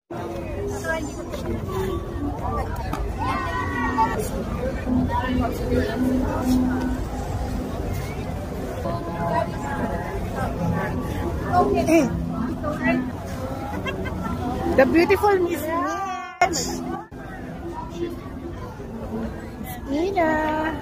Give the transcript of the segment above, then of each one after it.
The beautiful Miss Mitch. Ina.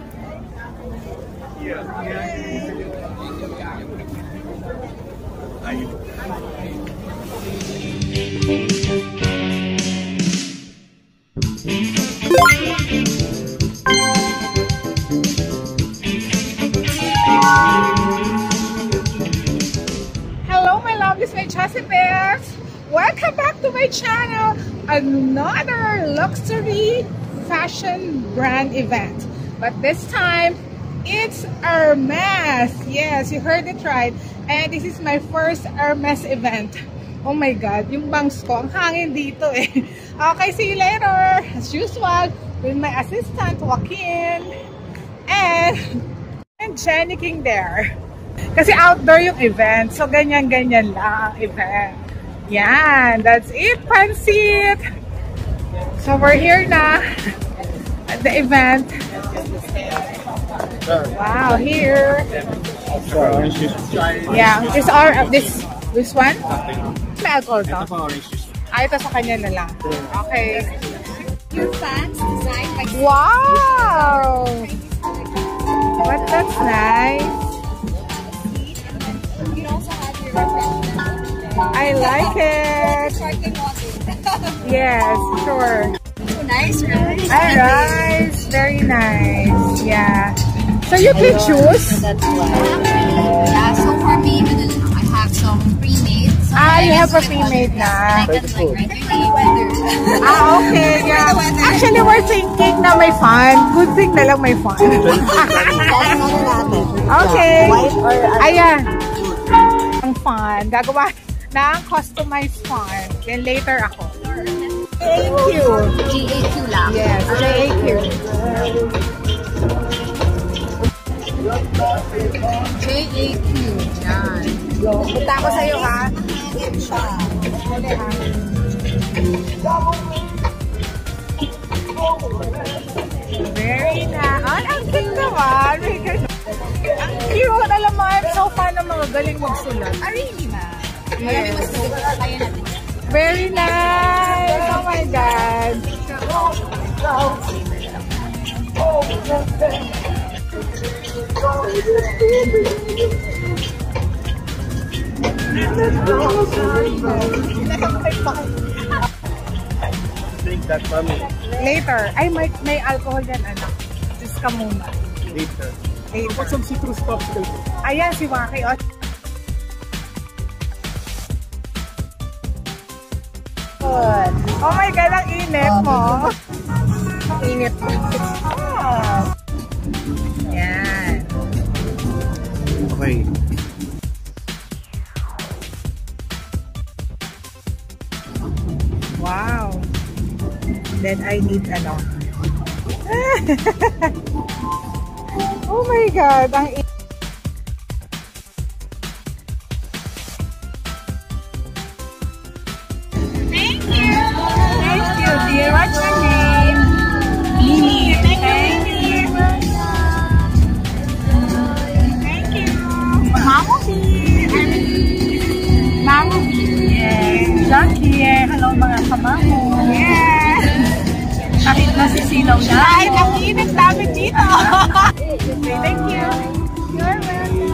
Hello, my lovelies, my Chelsea Bears. Welcome back to my channel. Another luxury fashion brand event, but this time it's Hermes. Yes, you heard it right. And this is my first Hermes event. Oh my God, yung bangs ko, ang hangin dito eh. Okay, see you later. As usual, with my assistant, Joaquin. And Jenny King there. Kasi outdoor yung event. So, ganyan-ganyan lang ang event. Yan, that's it, Pansit. So, we're here na at the event. Wow, here. Yeah, this one? May alcohol to? Ito sa kanya na lang. Okay. Your fans designed by... Wow! But that's nice. You also have your refreshment. I like it. Sparkling water. Yes, sure. So nice, right? Alright, very nice. Yeah. So you can choose. That's why. Yeah, so for me, I have some pre-made. So You have a pre-made na. I can like regulate weather. Okay, yeah. Actually, we're thinking na may fun. Good thing na lang may fun. Okay. Ayan. Ang fun. Gagawa ng customized fun. Then later ako. Thank you. GAQ lang. Yes, JAQ. JAQ. Yan. Punta ako sa'yo, ha? Dali, ha? Very nice. Ang cute naman. Ang cute. Alam mo, I'm so fan ng mga galing magsulat. Really, ma? Yes. Kaya natin. Very nice. Oh my God. Drink that for me. Later. Ay, may alcohol yan, anak. Just ka muna. Later. Later. Put some citrus popsicle. Ayan, si Waki. Oh my God, ang init mo. Init mo. Yan. Okay. Wow. Then I need ano. Oh my God, ang init. Dear, what's your name? Mimi. Thank you. Thank you. Mamo B. Mamo B. Yes. Jackie. Hello mga kamamo. Yes. Kahit nasisilaw na. Ay, nakinit namin dito. Thank you. You're welcome.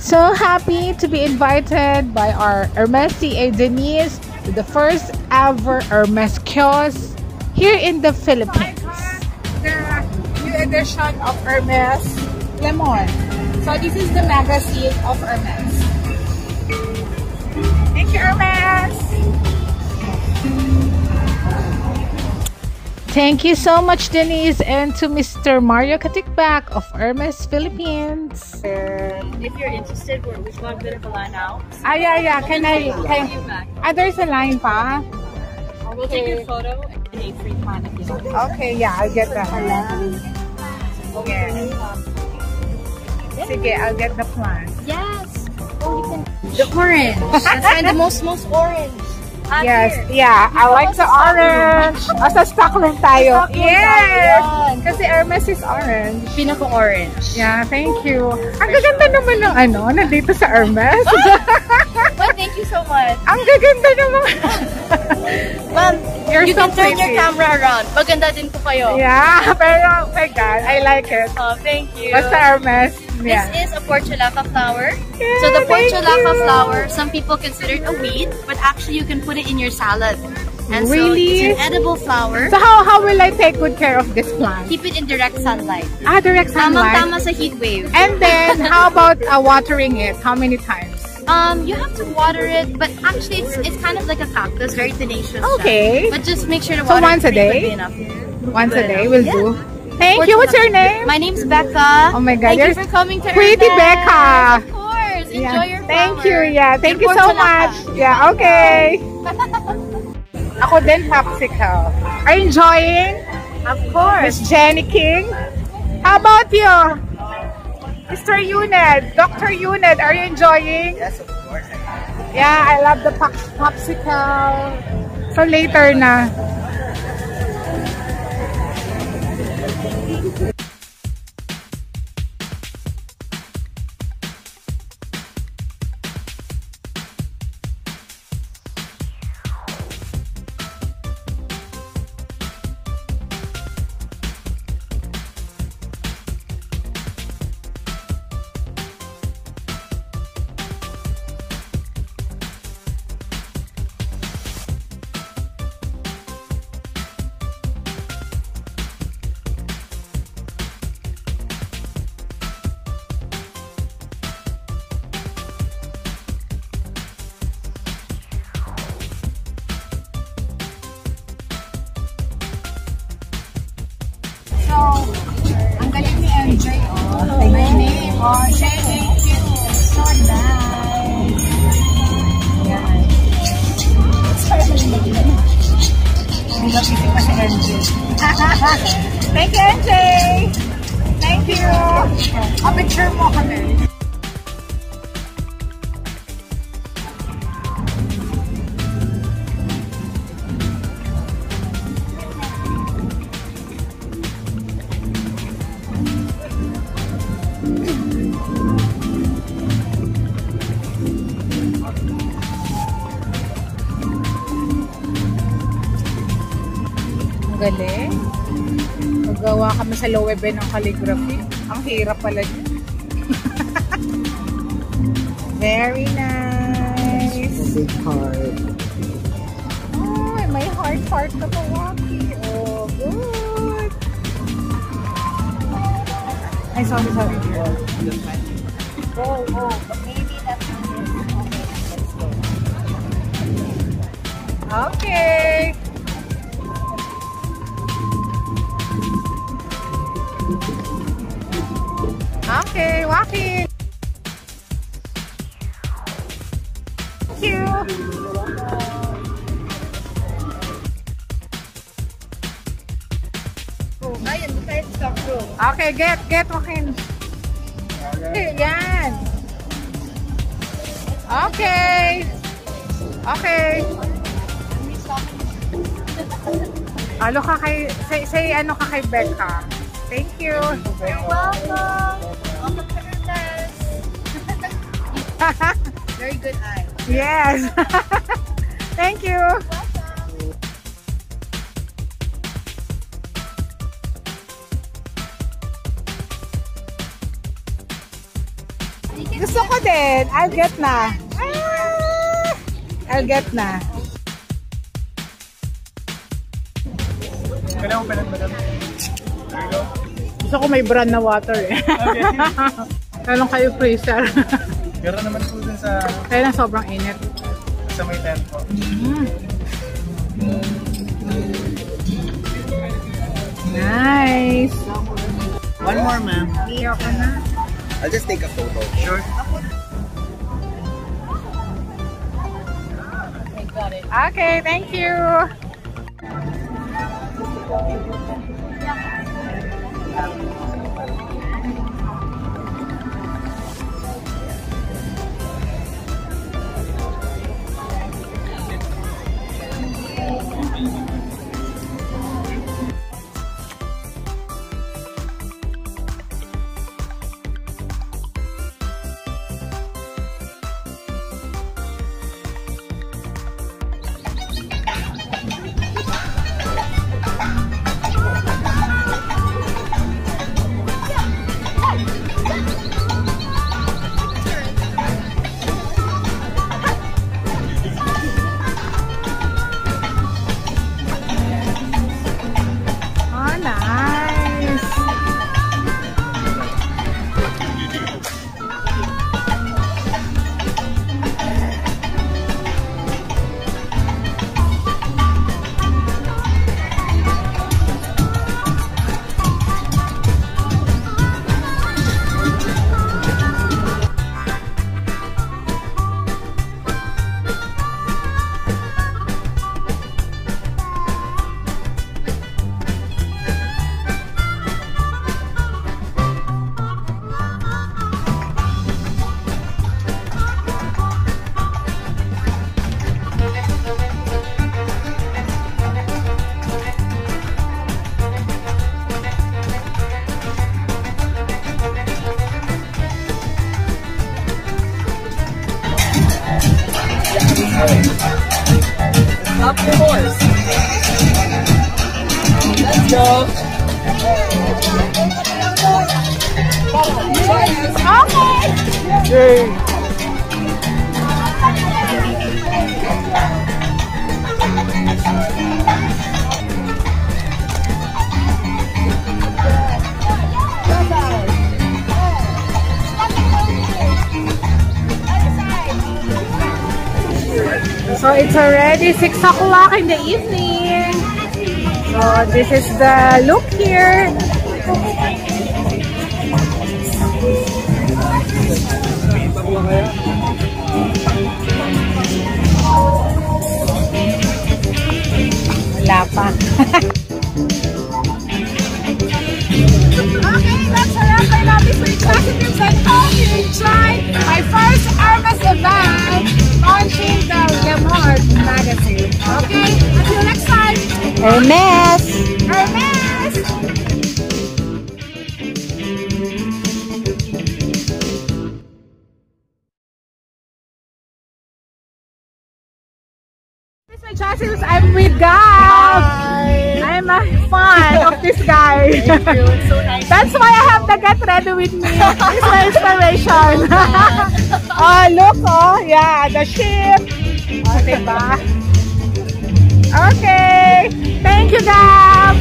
So happy to be invited by our Hermes CA Denise to the first ever Hermes kiosk here in the Philippines. The new edition of Hermes Lemon. So this is the magazine of Hermes. Thank you, Hermes. Thank you so much, Denise, and to Mr. Mario Katikbak of Hermes Philippines. If you're interested, we've got a bit of a line out. Yeah. Can there's a line pa? We'll take your photo and a free plan if you want. Okay, yeah, I'll get that. Okay. Sige, I'll get the plan. Yeah. The orange. Let's find the most orange. Yes, yeah. I like the orange. Sa Stockholm tayo. Yes! Kasi Hermes is orange. Pinaka-orange. Yeah, thank you. Ang gaganda naman ng nandito sa Hermes. Well, thank you so much. Ang gaganda naman. Ma'am, you so can turn your pretty. camera around. Maganda din po kayo. Yeah, pero oh my God, I like it. Oh, thank you. Basta Hermes. Yeah. This is a portulaca flower. Yeah, So the thank portulaca you. flower, some people consider it a weed, but actually you can put it in your salad. And Really? so it's an edible flower. So how will I take good care of this plant? Keep it in direct sunlight. Direct sunlight. Tamang-tama sa heat wave. And then, how about watering it? How many times? You have to water it, but actually it's kind of like a cactus, very tenacious. Okay. But just make sure to So water once a it day? frequently enough. Once a Good day enough. will Yeah. do. Thank you. What's your name? My name's Becca. Oh my God, Thank you you're for coming to pretty Hermes. Becca. Of course. Enjoy Yeah. your flower. Thank you. Yeah. Thank Your you so portulaca. much. Yeah. Okay. Ako din popsicle. Are you enjoying? Of course. Miss Jenny King. How about you? Mr. Yuned, Dr. Yuned, are you enjoying? Yes, of course. Yeah, I love the popsicle. So later na. So, ang galing ni MJ, oh. My name, oh, JAQ. So nice. Yan. Nilapitin pa si MJ. Thank you, MJ. Thank you. Picture mo kami. Galing. Magawa kami sa Loewe ng calligraphy. Ang hirap pala niya. Very nice. Big heart. Oh, may heart na Waki. Oh, good. Ay, sorry. Oh, maybe that's Okay. Okay, walking. Thank you. Ayun, kahit stock room. Okay, get walking. Okay, yan. Okay. Okay. Ano ka kay, say ano ka kay Becca. Thank you. You're welcome. Welcome to Hermes. Very good eye. Yes. Thank you. Gusto ko din. I'll get na. I'll get na. Kailangan mo pa lang, madam. There you go. Gusto ko may brand na water eh. Okay. Talong kayo freezer. Meron naman po dun sa Kaya lang sobrang init. may tent po. Nice. One more, ma'am. Iyo ka na. I'll just take a photo. Sure. Okay, thank you. Stop your horse. Let's go. Okay. So it's already 6 o'clock in the evening. So this is the look here. Wala pa. Okay, that's a wrap. I love this week's positives and hope you enjoyed my first Hermes event launching the Lemon magazine. Okay, until next time. Hermes! Hermes! This is my chances. I'm with Gab. I'm a fan of this guy. Thank you. It's so nice. That's why I have the Get Ready with me. It's my inspiration. Oh, look, oh, yeah, the ship. Oh, diba? Okay. Thank you, Gab.